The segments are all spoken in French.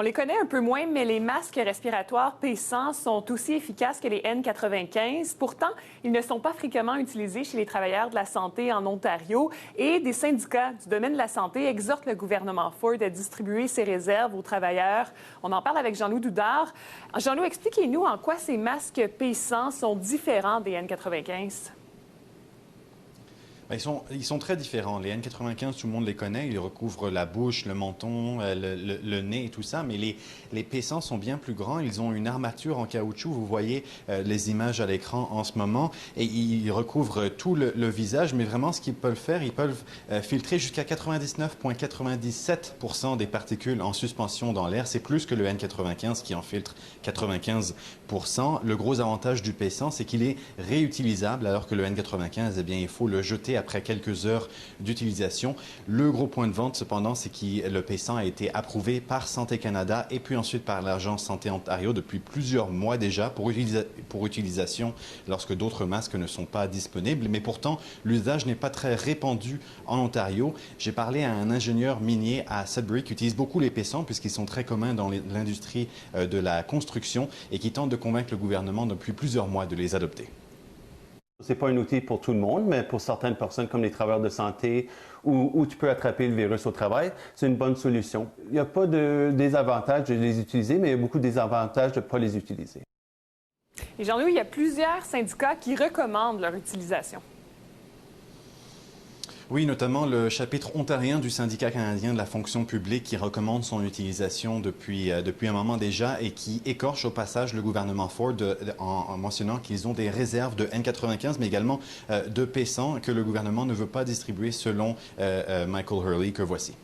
On les connaît un peu moins, mais les masques respiratoires P100 sont aussi efficaces que les N95. Pourtant, ils ne sont pas fréquemment utilisés chez les travailleurs de la santé en Ontario et des syndicats du domaine de la santé exhortent le gouvernement Ford à distribuer ces réserves aux travailleurs. On en parle avec Jean-Loup Doudard. Jean-Loup, expliquez-nous en quoi ces masques P100 sont différents des N95. Ils sont très différents. Les N95, tout le monde les connaît. Ils recouvrent la bouche, le menton, le nez et tout ça. Mais les P100 sont bien plus grands. Ils ont une armature en caoutchouc. Vous voyez les images à l'écran en ce moment. Et ils recouvrent tout le visage. Mais vraiment, ce qu'ils peuvent faire, ils peuvent filtrer jusqu'à 99,97% des particules en suspension dans l'air. C'est plus que le N95 qui en filtre 95%. Le gros avantage du P100, c'est qu'il est réutilisable, alors que le N95, eh bien, il faut le jeter après quelques heures d'utilisation. Le gros point de vente, cependant, c'est que le P100 a été approuvé par Santé Canada et puis ensuite par l'Agence Santé Ontario depuis plusieurs mois déjà pour utilisation lorsque d'autres masques ne sont pas disponibles. Mais pourtant, l'usage n'est pas très répandu en Ontario. J'ai parlé à un ingénieur minier à Sudbury qui utilise beaucoup les P100 puisqu'ils sont très communs dans l'industrie de la construction et qui tente de convaincre le gouvernement depuis plusieurs mois de les adopter. Ce n'est pas un outil pour tout le monde, mais pour certaines personnes comme les travailleurs de santé où tu peux attraper le virus au travail, c'est une bonne solution. Il n'y a pas de désavantage de les utiliser, mais il y a beaucoup de désavantages de ne pas les utiliser. Et Jean-Loup, il y a plusieurs syndicats qui recommandent leur utilisation. Oui, notamment le chapitre ontarien du syndicat canadien de la fonction publique qui recommande son utilisation depuis un moment déjà et qui écorche au passage le gouvernement Ford en mentionnant qu'ils ont des réserves de N95 mais également de P100 que le gouvernement ne veut pas distribuer selon Michael Hurley que voici.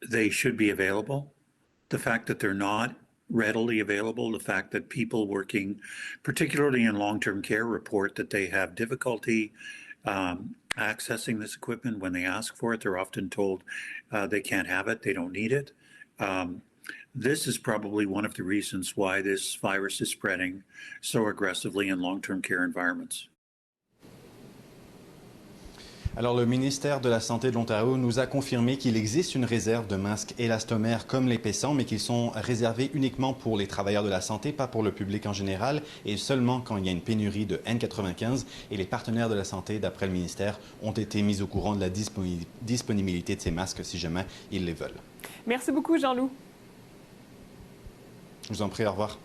They should be available. The fact that they're not readily available, the fact that people working particularly in long-term care report that they have difficulty accessing this equipment. When they ask for it, they're often told they can't have it, they don't need it. This is probably one of the reasons why this virus is spreading so aggressively in long-term care environments. Alors, le ministère de la Santé de l'Ontario nous a confirmé qu'il existe une réserve de masques élastomères comme les P100, mais qu'ils sont réservés uniquement pour les travailleurs de la santé, pas pour le public en général, et seulement quand il y a une pénurie de N95. Et les partenaires de la santé, d'après le ministère, ont été mis au courant de la disponibilité de ces masques si jamais ils les veulent. Merci beaucoup, Jean-Loup. Je vous en prie, au revoir.